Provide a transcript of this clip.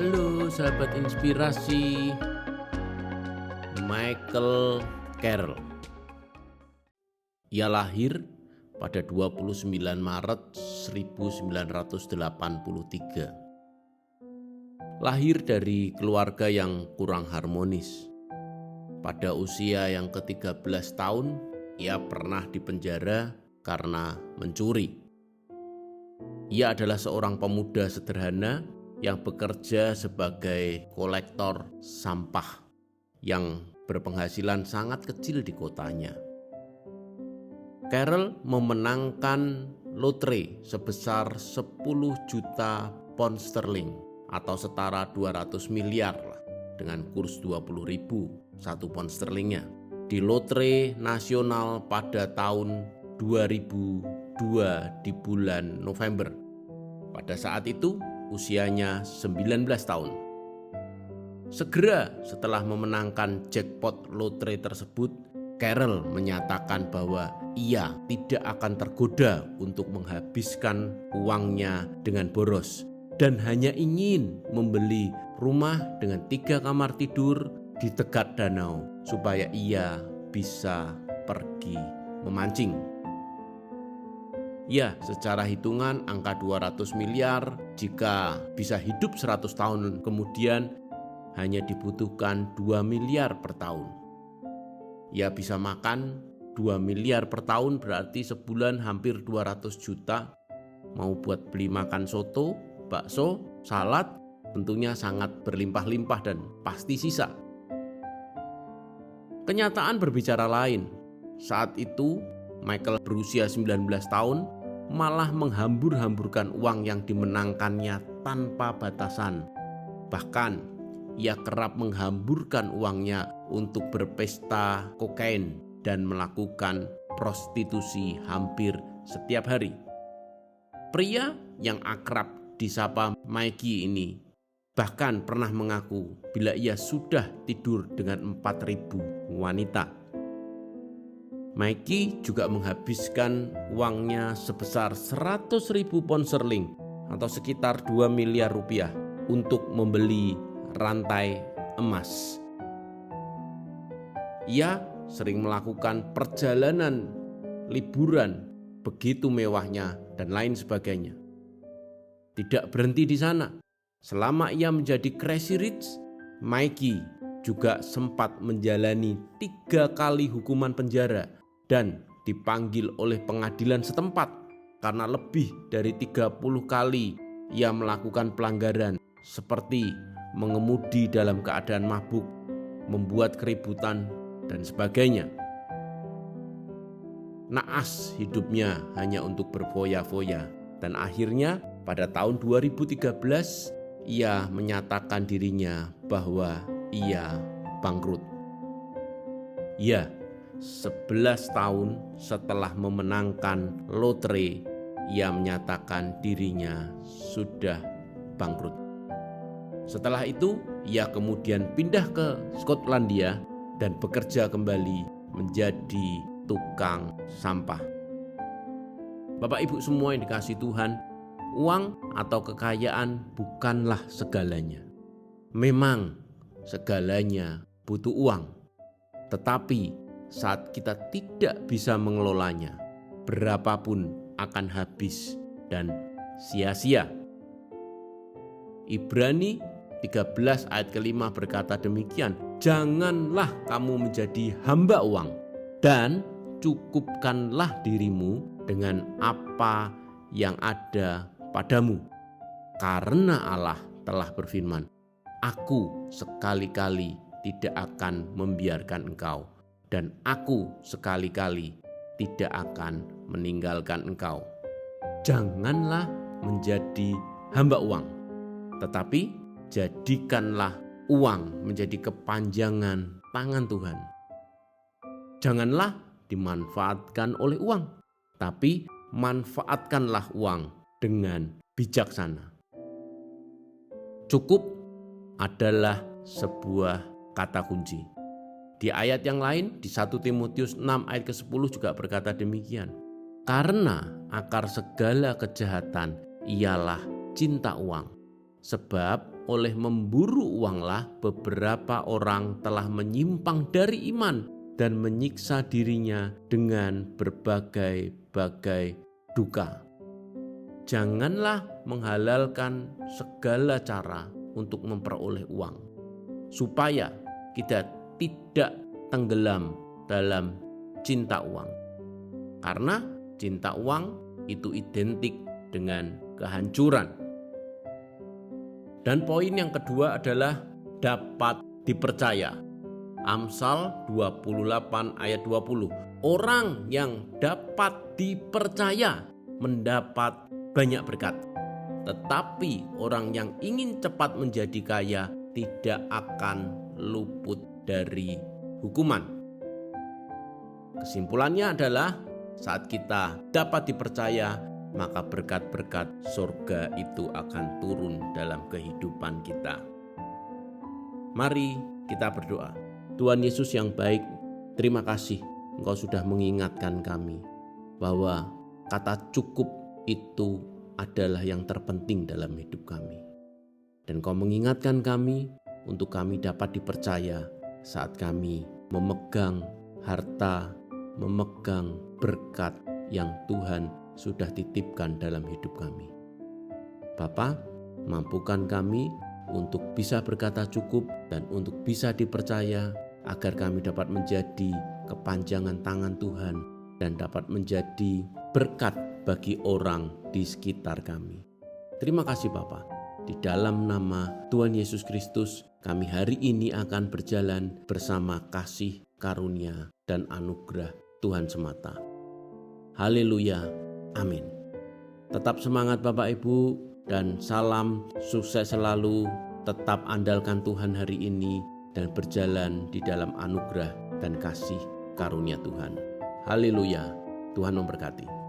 Halo sahabat inspirasi, Michael Carroll. Ia lahir pada 29 Maret 1983. Lahir dari keluarga yang kurang harmonis. Pada usia yang ke-13 tahun, ia pernah dipenjara karena mencuri. Ia adalah seorang pemuda sederhana yang bekerja sebagai kolektor sampah yang berpenghasilan sangat kecil di kotanya. Carroll memenangkan lotre sebesar 10 juta pound sterling atau setara 200 miliar dengan kurs 20.000 1 pound sterlingnya di lotre nasional pada tahun 2002 di bulan November. Pada saat itu usianya 19 tahun. Segera setelah memenangkan jackpot lotre tersebut, Carroll menyatakan bahwa ia tidak akan tergoda untuk menghabiskan uangnya dengan boros dan hanya ingin membeli rumah dengan 3 kamar tidur di dekat danau supaya ia bisa pergi memancing. Ya, secara hitungan angka 200 miliar jika bisa hidup 100 tahun kemudian hanya dibutuhkan 2 miliar per tahun. Ia bisa makan 2 miliar per tahun berarti sebulan hampir 200 juta. Mau buat beli makan soto, bakso, salad tentunya sangat berlimpah-limpah dan pasti sisa. Kenyataan berbicara lain. Saat itu Michael berusia 19 tahun malah menghambur-hamburkan uang yang dimenangkannya tanpa batasan. Bahkan ia kerap menghamburkan uangnya untuk berpesta kokain dan melakukan prostitusi hampir setiap hari. Pria yang akrab disapa Mikey ini bahkan pernah mengaku bila ia sudah tidur dengan 4.000 wanita. Mikey juga menghabiskan uangnya sebesar 100.000 pound sterling atau sekitar 2 miliar rupiah untuk membeli rantai emas. Ia sering melakukan perjalanan liburan begitu mewahnya dan lain sebagainya. Tidak berhenti di sana. Selama ia menjadi Crazy Rich, Mikey juga sempat menjalani 3 kali hukuman penjara dan dipanggil oleh pengadilan setempat karena lebih dari 30 kali ia melakukan pelanggaran seperti mengemudi dalam keadaan mabuk, membuat keributan, dan sebagainya. Naas hidupnya hanya untuk berfoya-foya dan akhirnya pada tahun 2013 ia menyatakan dirinya bahwa ia bangkrut. Ya, 11 tahun setelah memenangkan lotre, ia menyatakan dirinya sudah bangkrut. Setelah itu, ia kemudian pindah ke Skotlandia dan bekerja kembali menjadi tukang sampah. Bapak Ibu semua yang dikasihi Tuhan, uang atau kekayaan bukanlah segalanya. Memang segalanya butuh uang, tetapi saat kita tidak bisa mengelolanya, berapapun akan habis dan sia-sia. Ibrani 13 ayat ke-5 berkata demikian, janganlah kamu menjadi hamba uang dan cukupkanlah dirimu dengan apa yang ada padamu. Karena Allah telah berfirman, aku sekali-kali tidak akan membiarkan engkau dan aku sekali-kali tidak akan meninggalkan engkau. Janganlah menjadi hamba uang, tetapi jadikanlah uang menjadi kepanjangan tangan Tuhan. Janganlah dimanfaatkan oleh uang, tapi manfaatkanlah uang dengan bijaksana. Cukup adalah sebuah kata kunci. Di ayat yang lain, di 1 Timotius 6 ayat ke-10 juga berkata demikian. Karena akar segala kejahatan ialah cinta uang. Sebab oleh memburu uanglah beberapa orang telah menyimpang dari iman dan menyiksa dirinya dengan berbagai-bagai duka. Janganlah menghalalkan segala cara untuk memperoleh uang, supaya kita tidak tenggelam dalam cinta uang. Karena cinta uang itu identik dengan kehancuran. Dan poin yang kedua adalah dapat dipercaya. Amsal 28 ayat 20. Orang yang dapat dipercaya mendapat banyak berkat. Tetapi orang yang ingin cepat menjadi kaya tidak akan luput dari hukuman. Kesimpulannya adalah saat kita dapat dipercaya, maka berkat-berkat surga itu akan turun dalam kehidupan kita. Mari kita berdoa. Tuhan Yesus yang baik, terima kasih Engkau sudah mengingatkan kami bahwa kata cukup itu adalah yang terpenting dalam hidup kami. Dan Kau mengingatkan kami untuk kami dapat dipercaya saat kami memegang harta, memegang berkat yang Tuhan sudah titipkan dalam hidup kami. Bapa, mampukan kami untuk bisa berkata cukup dan untuk bisa dipercaya agar kami dapat menjadi kepanjangan tangan Tuhan dan dapat menjadi berkat bagi orang di sekitar kami. Terima kasih Bapa. Di dalam nama Tuhan Yesus Kristus, kami hari ini akan berjalan bersama kasih, karunia, dan anugerah Tuhan semata. Haleluya. Amin. Tetap semangat Bapak Ibu, dan salam sukses selalu. Tetap andalkan Tuhan hari ini dan berjalan di dalam anugerah dan kasih karunia Tuhan. Haleluya. Tuhan memberkati.